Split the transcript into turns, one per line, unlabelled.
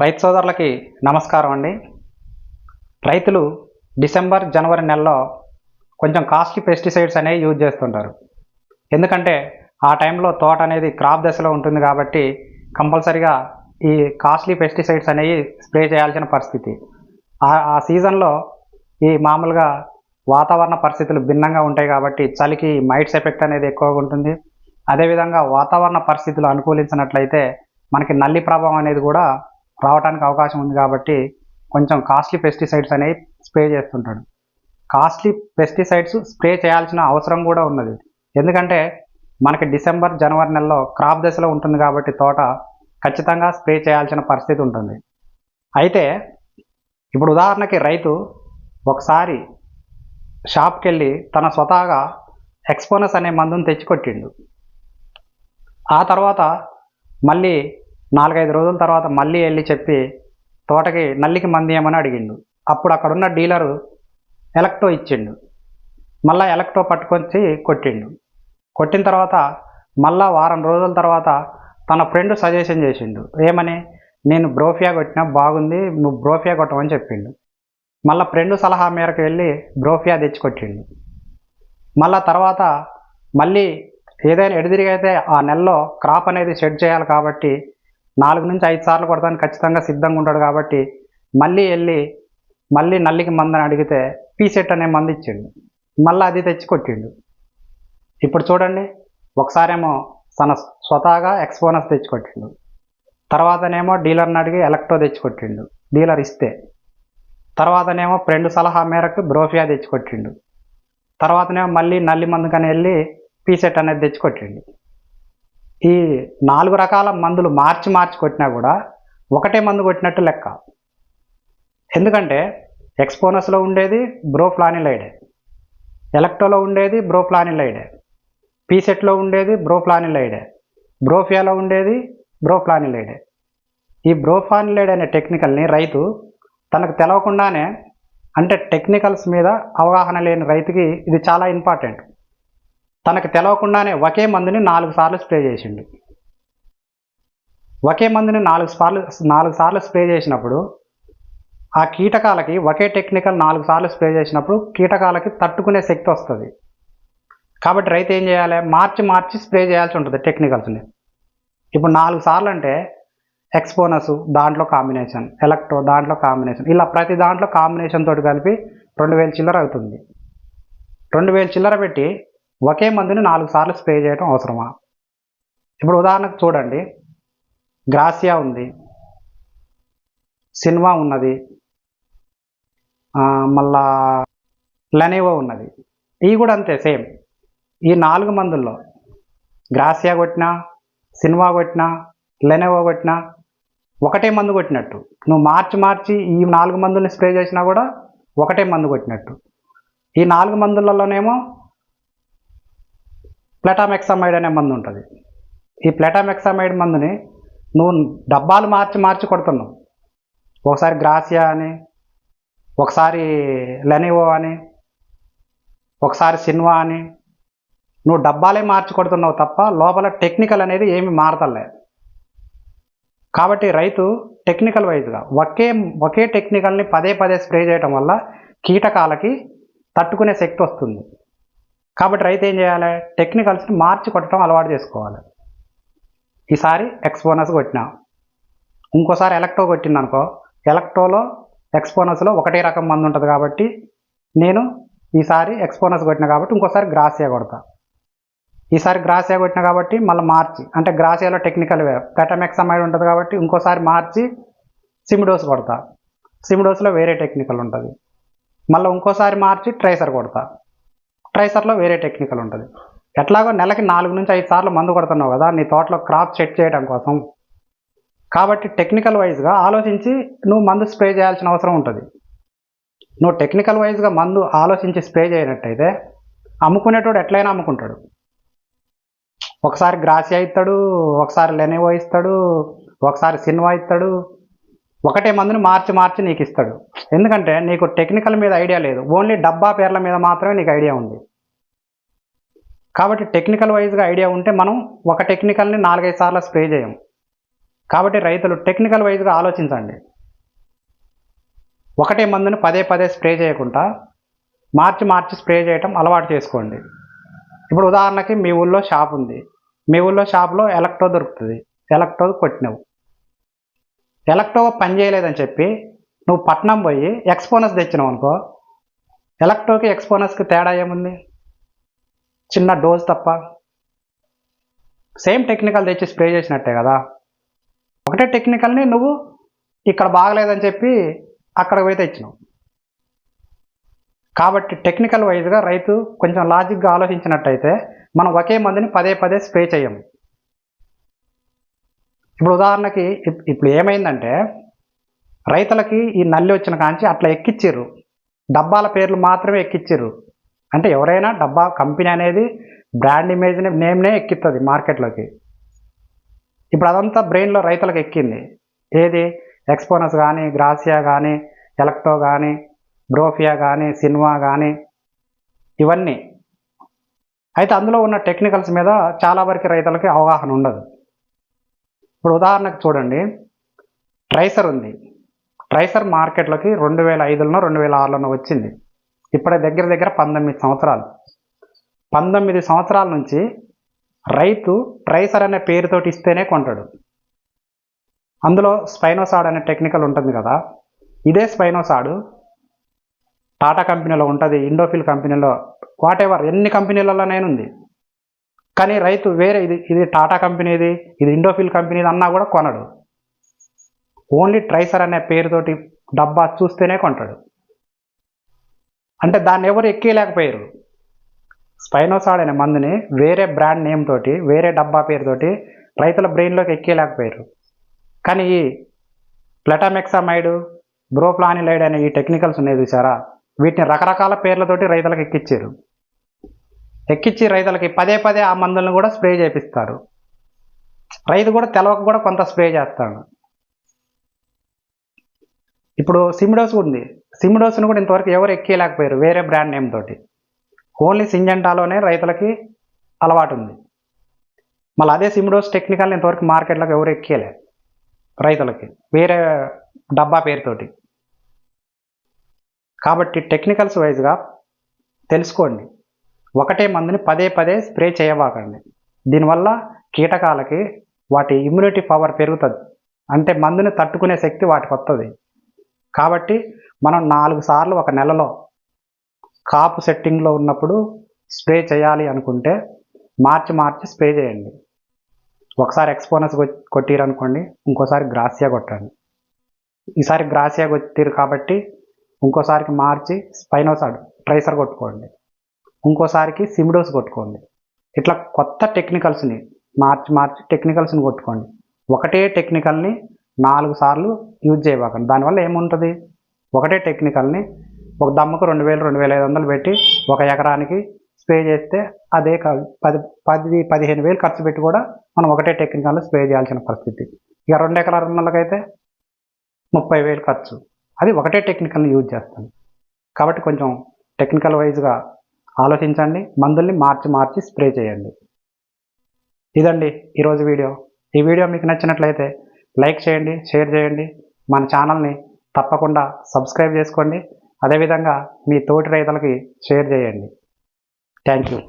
రైతు సోదరులకి నమస్కారం అండి. రైతులు డిసెంబర్ జనవరి నెలలో కొంచెం కాస్ట్లీ పెస్టిసైడ్స్ అనేవి యూజ్ చేస్తుంటారు. ఎందుకంటే ఆ టైంలో తోట అనేది క్రాప్ దశలో ఉంటుంది కాబట్టి కంపల్సరిగా ఈ కాస్ట్లీ పెస్టిసైడ్స్ అనేవి స్ప్రే చేయాల్సిన పరిస్థితి. ఆ సీజన్లో ఈ మామూలుగా వాతావరణ పరిస్థితులు భిన్నంగా ఉంటాయి కాబట్టి చలికి మైట్స్ ఎఫెక్ట్ అనేది ఎక్కువగా ఉంటుంది. అదేవిధంగా వాతావరణ పరిస్థితులు అనుకూలించినట్లయితే మనకి నల్లి ప్రభావం అనేది కూడా రావడానికి అవకాశం ఉంది కాబట్టి కొంచెం కాస్ట్లీ పెస్టిసైడ్స్ అనేవి స్ప్రే చేస్తుంటాడు. కాస్ట్లీ పెస్టిసైడ్స్ స్ప్రే చేయాల్సిన అవసరం కూడా ఉన్నది. ఎందుకంటే మనకి డిసెంబర్ జనవరి నెలలో క్రాప్ దశలో ఉంటుంది కాబట్టి తోట ఖచ్చితంగా స్ప్రే చేయాల్సిన పరిస్థితి ఉంటుంది. అయితే ఇప్పుడు ఉదాహరణకి రైతు ఒకసారి షాప్కి వెళ్ళి తన స్వతహాగా ఎక్స్పోనస్ అనే మందుని తెచ్చికొట్టిండు. ఆ తర్వాత మళ్ళీ 4-5 రోజుల తర్వాత మళ్ళీ వెళ్ళి చెప్పి తోటకి నల్లికి మందు ఏమని అడిగిండు. అప్పుడు అక్కడున్న డీలరు ఎలక్ట్రో ఇచ్చిండు. మళ్ళీ ఎలక్ట్రో పట్టుకొచ్చి కొట్టిండు. కొట్టిన తర్వాత మళ్ళా వారం రోజుల తర్వాత తన ఫ్రెండ్ సజెషన్ చేసిండు. ఏమని, నేను బ్రోఫియా కొట్టినా బాగుంది, నువ్వు బ్రోఫియా కొట్టమని చెప్పిండు. మళ్ళీ ఫ్రెండ్ సలహా మేరకు వెళ్ళి బ్రోఫియా తెచ్చి కొట్టిండు. మళ్ళా తర్వాత మళ్ళీ ఏదైనా ఎడదిరిగైతే ఆ నెలలో క్రాప్ అనేది షెడ్ చేయాలి కాబట్టి 4 నుంచి 5 సార్లు కొడతానికి ఖచ్చితంగా సిద్ధంగా ఉంటాడు కాబట్టి మళ్ళీ నల్లికి మందని అడిగితే పీసెట్ అనే మందు ఇచ్చిండు. మళ్ళీ అది తెచ్చి కొట్టిండు. ఇప్పుడు చూడండి, ఒకసారేమో తన స్వతహాగా ఎక్స్పోనస్ తెచ్చి కొట్టిండు, తర్వాతనేమో డీలర్ని అడిగి ఎలక్ట్రో తెచ్చి కొట్టిండు, డీలర్ ఇస్తే తర్వాతనేమో ఫ్రెండ్ సలహా మేరకు బ్రోఫియా తెచ్చి కొట్టిండు, తర్వాతనేమో మళ్ళీ నల్లి మందుకని వెళ్ళి పీసెట్ అనేది తెచ్చి కొట్టిండు. ఈ 4 రకాల మందులు మార్చి కొట్టినా కూడా ఒకటే మందు కొట్టినట్టు లెక్క. ఎందుకంటే ఎక్స్పోనస్లో ఉండేది బ్రోఫ్లానిలైడే, ఎలక్ట్రోలో ఉండేది బ్రోఫ్లానిలైడే, పీసెట్లో ఉండేది బ్రోఫ్లానిలైడే, బ్రోఫియాలో ఉండేది బ్రోఫ్లానిలైడే. ఈ బ్రోఫ్లానిలైడ్ అనే టెక్నికల్ని రైతు తనకు తెలవకుండానే, అంటే టెక్నికల్స్ మీద అవగాహన లేని రైతుకి ఇది చాలా ఇంపార్టెంట్. తనకు తెలవకుండానే ఒకే మందుని 4 సార్లు స్ప్రే చేసిండు. ఒకే మందుని 4 సార్లు స్ప్రే చేసినప్పుడు ఆ కీటకాలకి ఒకే టెక్నికల్ 4 సార్లు స్ప్రే చేసినప్పుడు కీటకాలకి తట్టుకునే శక్తి వస్తుంది. కాబట్టి రైతు ఏం చేయాలి, మార్చి స్ప్రే చేయాల్సి ఉంటుంది టెక్నికల్స్ని. ఇప్పుడు 4 సార్లు అంటే ఎక్స్పోనస్ దాంట్లో కాంబినేషన్, ఎలక్ట్రో దాంట్లో కాంబినేషన్, ఇలా ప్రతి దాంట్లో కాంబినేషన్ తోటి కలిపి 2000 చిల్లర అవుతుంది. 2000 చిల్లర పెట్టి ఒకే మందుని 4 సార్లు స్ప్రే చేయడం అవసరమా? ఇప్పుడు ఉదాహరణకు చూడండి, గ్రాసియా ఉంది, సిన్వా ఉన్నది, మళ్ళా లెనెవో ఉన్నది. ఇవి కూడా అంతే సేమ్. ఈ 4 మందుల్లో గ్రాసియా కొట్టినా, సిన్వా కొట్టినా, లెనెవో కొట్టినా ఒకటే మందు కొట్టినట్టు. నువ్వు మార్చి ఈ 4 మందుల్ని స్ప్రే చేసినా కూడా ఒకటే మందు కొట్టినట్టు. ఈ 4 మందులలోనేమో ప్లటామెక్సమైడ్ అనే మందు ఉంటుంది. ఈ ప్లటామెక్సమైడ్ మందుని నువ్వు డబ్బాలు మార్చి కొడుతున్నావు. ఒకసారి గ్రాసియా అని, ఒకసారి లెనెవో అని, ఒకసారి సిన్వా అని, నువ్వు డబ్బాలే మార్చి కొడుతున్నావు తప్ప లోపల టెక్నికల్ అనేది ఏమి మారతలే. కాబట్టి రైతు టెక్నికల్ వైజ్గా ఒకే టెక్నికల్ని పదే స్ప్రే చేయడం వల్ల కీటకాలకి తట్టుకునే శక్తి వస్తుంది. కాబట్టి రైతు ఏం చేయాలి, టెక్నికల్స్ని మార్చి కొట్టడం అలవాటు చేసుకోవాలి. ఈసారి ఎక్స్పోనస్ కొట్టినా, ఇంకోసారి ఎలక్ట్రో కొట్టిందనుకో, ఎలక్ట్రోలో ఎక్స్పోనస్లో ఒకటే రకం మందు ఉంటుంది కాబట్టి నేను ఈసారి ఎక్స్పోనస్ కొట్టినా కాబట్టి ఇంకోసారి గ్రాసియా కొడతా. ఈసారి గ్రాసియా కొట్టినా కాబట్టి మళ్ళీ మార్చి, అంటే గ్రాసియాలో టెక్నికల్ ప్లటామెక్సమైడ్ ఉంటుంది కాబట్టి ఇంకోసారి మార్చి సిమిడోస్ కొడతా. సిమిడోస్లో వేరే టెక్నికల్ ఉంటుంది. మళ్ళీ ఇంకోసారి మార్చి ట్రైసర్ కొడతా. ట్రైసర్లో వేరే టెక్నికల్ ఉంటుంది. ఎట్లాగో నెలకి 4 నుంచి 5 సార్లు మందు కొడుతున్నావు కదా నీ తోటలో క్రాప్ సెట్ చేయడం కోసం. కాబట్టి టెక్నికల్ వైజ్గా ఆలోచించి నువ్వు మందు స్ప్రే చేయాల్సిన అవసరం ఉంటుంది. నువ్వు టెక్నికల్ వైజ్గా మందు ఆలోచించి స్ప్రే చేయనట్టయితే అమ్ముకునేటోడు ఎట్లయినా అమ్ముకుంటాడు. ఒకసారి గ్రాసియా ఇస్తాడు, ఒకసారి లెనెవో ఇస్తాడు, ఒకసారి సిన్వా ఇస్తాడు, ఒకటే మందుని మార్చి నీకు ఇస్తాడు. ఎందుకంటే నీకు టెక్నికల్ మీద ఐడియా లేదు, ఓన్లీ డబ్బా పేర్ల మీద మాత్రమే నీకు ఐడియా ఉంది. కాబట్టి టెక్నికల్ వైజ్గా ఐడియా ఉంటే మనం ఒక టెక్నికల్ని 4-5 సార్లు స్ప్రే చేయం. కాబట్టి రైతులు టెక్నికల్ వైజ్గా ఆలోచించండి. ఒకటే మందుని పదే పదే స్ప్రే చేయకుండా మార్చి స్ప్రే చేయటం అలవాటు చేసుకోండి. ఇప్పుడు ఉదాహరణకి మీ ఊళ్ళో షాప్ ఉంది. మీ ఊళ్ళో షాప్లో ఎలక్ట్రో దొరుకుతుంది. ఎలక్ట్రో కొట్టినావు. ఎలక్ట్రో పని చేయలేదని చెప్పి నువ్వు పట్నం పోయి ఎక్స్పోనస్ తెచ్చినావు అనుకో, ఎలక్ట్రోకి ఎక్స్పోనస్కి తేడా ఏముంది? చిన్న డోస్ తప్ప. సేమ్ టెక్నికల్ తెచ్చి స్ప్రే చేసినట్టే కదా. ఒకటే టెక్నికల్ని నువ్వు ఇక్కడ బాగలేదని చెప్పి అక్కడికి పోయి తెచ్చినావు. కాబట్టి టెక్నికల్ వైజ్గా రైతు కొంచెం లాజిక్గా ఆలోచించినట్టయితే మనం ఒకే మందుని పదే పదే స్ప్రే చేయము. ఇప్పుడు ఉదాహరణకి ఇప్పుడు ఏమైందంటే రైతులకి ఈ నల్లి వచ్చిన కాంచి అట్లా ఎక్కిచ్చిర్రు, డబ్బాల పేర్లు మాత్రమే ఎక్కిచ్చిర్రు. అంటే ఎవరైనా డబ్బా కంపెనీ అనేది బ్రాండ్ ఇమేజ్ నేమ్నే ఎక్కిస్తుంది మార్కెట్లోకి. ఇప్పుడు అదంతా బ్రెయిన్లో రైతులకు ఎక్కింది. ఏది? ఎక్స్పోనస్ కానీ, గ్రాసియా కానీ, ఎలక్ట్రో కానీ, బ్రోఫియా కానీ, సిన్వా కానీ, ఇవన్నీ. అయితే అందులో ఉన్న టెక్నికల్స్ మీద చాలా వరకు రైతులకి అవగాహన ఉండదు. ఇప్పుడు ఉదాహరణకు చూడండి, ట్రైసర్ ఉంది. ట్రైసర్ మార్కెట్లోకి 2005లోనో 2006లోనో వచ్చింది. ఇప్పుడే దగ్గర 19 సంవత్సరాలు. 19 సంవత్సరాల నుంచి రైతు ట్రైసర్ అనే పేరుతోటి ఇస్తేనే కొంటాడు. అందులో స్పైనోసాడ్ అనే టెక్నికల్ ఉంటుంది కదా. ఇదే స్పైనోసాడ్ టాటా కంపెనీలో ఉంటుంది, ఇండోఫిల్ కంపెనీలో, వాటెవర్ ఎన్ని కంపెనీలలోనైనా ఉంది. కానీ రైతు వేరే ఇది టాటా కంపెనీది, ఇది ఇండోఫిల్ కంపెనీది అన్నా కూడా కొనడు. ఓన్లీ ట్రైసర్ అనే పేరుతోటి డబ్బా చూస్తేనే కొంటాడు. అంటే దాన్ని ఎవరు ఎక్కేయలేకపోయారు. స్పైనోసాడ్ అనే మందుని వేరే బ్రాండ్ నేమ్ తోటి, వేరే డబ్బా పేరుతోటి రైతుల బ్రెయిన్లోకి ఎక్కేయలేకపోయారు. కానీ ఈ ప్లెటామెక్సామైడ్, బ్రోఫ్లానిలైడ్ అనే ఈ టెక్నికల్స్ ఉన్నాయి చూసారా, వీటిని రకరకాల పేర్లతోటి రైతులకు ఎక్కిచ్చారు. ఎక్కిచ్చి రైతులకి పదే పదే ఆ మందులను కూడా స్ప్రే చేపిస్తారు. రైతు కూడా తెలవక కూడా కొంత స్ప్రే చేస్తాడు. ఇప్పుడు సిమిడోస్ ఉంది. సిమిడోస్ను కూడా ఇంతవరకు ఎవరు ఎక్కేయలేకపోయారు వేరే బ్రాండ్ నేమ్ తోటి. ఓన్లీ సింజెంటాలోనే రైతులకి అలవాటు ఉంది. మళ్ళీ అదే సిమిడోస్ టెక్నికల్ని ఇంతవరకు మార్కెట్లోకి ఎవరు ఎక్కేయలే రైతులకి వేరే డబ్బా పేరుతోటి. కాబట్టి టెక్నికల్స్ వైజ్గా తెలుసుకోండి. ఒకటే మందుని పదే పదే స్ప్రే చేయబాకండి. దీనివల్ల కీటకాలకి వాటి ఇమ్యూనిటీ పవర్ పెరుగుతుంది. అంటే మందుని తట్టుకునే శక్తి వాటికి వస్తుంది. కాబట్టి మనం 4 సార్లు ఒక నెలలో కాపు సెట్టింగ్లో ఉన్నప్పుడు స్ప్రే చేయాలి అనుకుంటే మార్చి స్ప్రే చేయండి. ఒకసారి ఎక్స్పోనస్ కొట్టిరనుకోండి, ఇంకోసారి గ్రాసియా కొట్టండి. ఈసారి గ్రాసియా కొట్టిరు కాబట్టి ఇంకోసారికి మార్చి స్పైనోసాడ్ ట్రైసర్ కొట్టుకోండి. ఇంకోసారికి సిమిడోస్ కొట్టుకోండి. ఇట్లా కొత్త టెక్నికల్స్ని మార్చి టెక్నికల్స్ని కొట్టుకోండి. ఒకటే టెక్నికల్ని 4 సార్లు యూజ్ చేయబాకండి. దానివల్ల ఏముంటుంది? ఒకటే టెక్నికల్ని ఒక దమ్ముకు 2000, 2500 పెట్టి ఒక ఎకరానికి స్ప్రే చేస్తే అదే 10-15 వేలు ఖర్చు పెట్టి కూడా మనం ఒకటే టెక్నికల్ని స్ప్రే చేయాల్సిన పరిస్థితి. ఇక 2 ఎకరాల ఉన్నోళ్ళకైతే 30,000 ఖర్చు. అది ఒకటే టెక్నికల్ని యూజ్ చేస్తాను. కాబట్టి కొంచెం టెక్నికల్ వైజ్గా ఆలోచించండి. మందుల్ని మార్చి స్ప్రే చేయండి. ఇదండి ఈరోజు వీడియో. ఈ వీడియో మీకు నచ్చినట్లయితే లైక్ చేయండి, షేర్ చేయండి. మన ఛానల్ని తప్పకుండా సబ్స్క్రైబ్ చేసుకోండి. అదేవిధంగా మీ తోటి రైతులకి షేర్ చేయండి. Thank you.